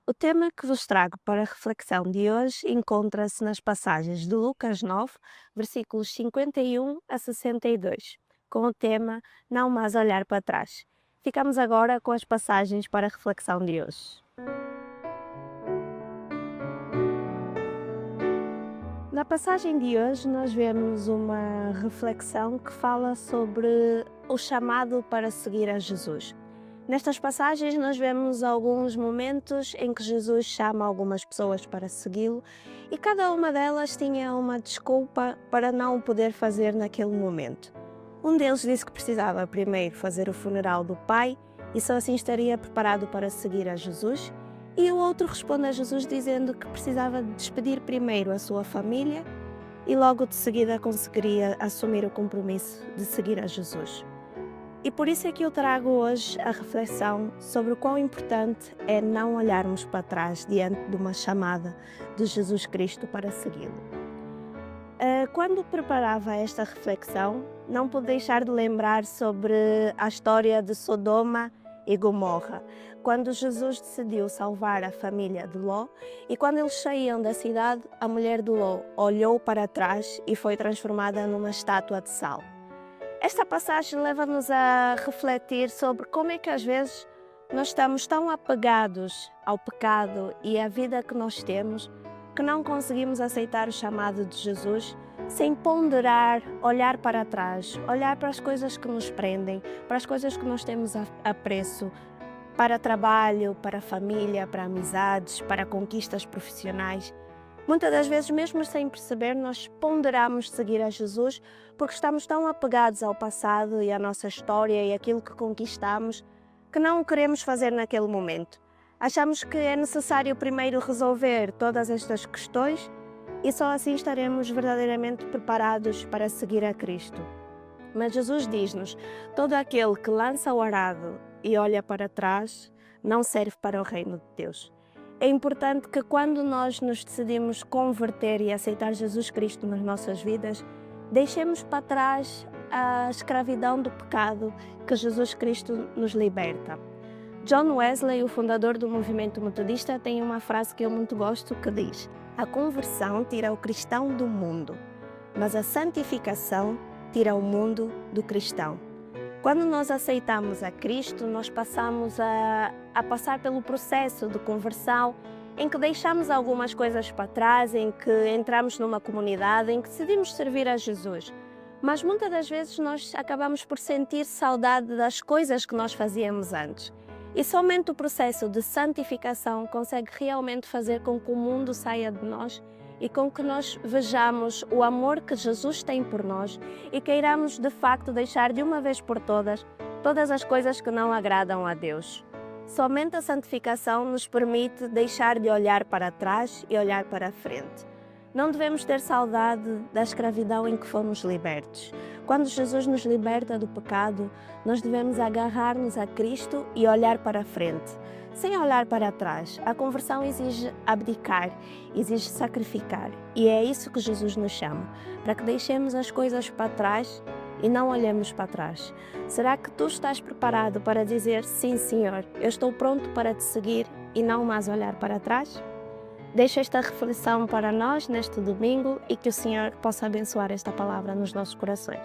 O tema que vos trago para a reflexão de hoje encontra-se nas passagens de Lucas 9, versículos 51 a 62, com o tema Não mais olhar para trás. Ficamos agora com as passagens para a reflexão de hoje. Na passagem de hoje, nós vemos uma reflexão que fala sobre o chamado para seguir a Jesus. Nestas passagens, nós vemos alguns momentos em que Jesus chama algumas pessoas para segui-lo e cada uma delas tinha uma desculpa para não o poder fazer naquele momento. Um deles disse que precisava primeiro fazer o funeral do pai e só assim estaria preparado para seguir a Jesus. E o outro responde a Jesus dizendo que precisava despedir primeiro a sua família e logo de seguida conseguiria assumir o compromisso de seguir a Jesus. E por isso é que eu trago hoje a reflexão sobre o quão importante é não olharmos para trás diante de uma chamada de Jesus Cristo para segui-lo. Quando preparava esta reflexão, não pude deixar de lembrar sobre a história de Sodoma e Gomorra, quando Jesus decidiu salvar a família de Ló e quando eles saíam da cidade, a mulher de Ló olhou para trás e foi transformada numa estátua de sal. Esta passagem leva-nos a refletir sobre como é que às vezes nós estamos tão apegados ao pecado e à vida que nós temos que não conseguimos aceitar o chamado de Jesus sem ponderar, olhar para trás, olhar para as coisas que nos prendem, para as coisas que nós temos apreço, para trabalho, para família, para amizades, para conquistas profissionais. Muitas das vezes, mesmo sem perceber, nós ponderamos seguir a Jesus porque estamos tão apegados ao passado e à nossa história e àquilo que conquistamos que não o queremos fazer naquele momento. Achamos que é necessário primeiro resolver todas estas questões e só assim estaremos verdadeiramente preparados para seguir a Cristo. Mas Jesus diz-nos: todo aquele que lança o arado e olha para trás não serve para o reino de Deus. É importante que quando nós nos decidimos converter e aceitar Jesus Cristo nas nossas vidas, deixemos para trás a escravidão do pecado que Jesus Cristo nos liberta. John Wesley, o fundador do movimento metodista, tem uma frase que eu muito gosto que diz: a conversão tira o cristão do mundo, mas a santificação tira o mundo do cristão. Quando nós aceitamos a Cristo, nós passamos a passar pelo processo de conversão em que deixamos algumas coisas para trás, em que entramos numa comunidade, em que decidimos servir a Jesus. Mas muitas das vezes nós acabamos por sentir saudade das coisas que nós fazíamos antes. E somente o processo de santificação consegue realmente fazer com que o mundo saia de nós e com que nós vejamos o amor que Jesus tem por nós e queiramos de facto deixar de uma vez por todas as coisas que não agradam a Deus. Somente a santificação nos permite deixar de olhar para trás e olhar para a frente. Não devemos ter saudade da escravidão em que fomos libertos. Quando Jesus nos liberta do pecado, nós devemos agarrar-nos a Cristo e olhar para a frente, sem olhar para trás. A conversão exige abdicar, exige sacrificar. E é isso que Jesus nos chama, para que deixemos as coisas para trás e não olhemos para trás. Será que tu estás preparado para dizer: sim, Senhor, eu estou pronto para te seguir e não mais olhar para trás? Deixo esta reflexão para nós neste domingo e que o Senhor possa abençoar esta palavra nos nossos corações.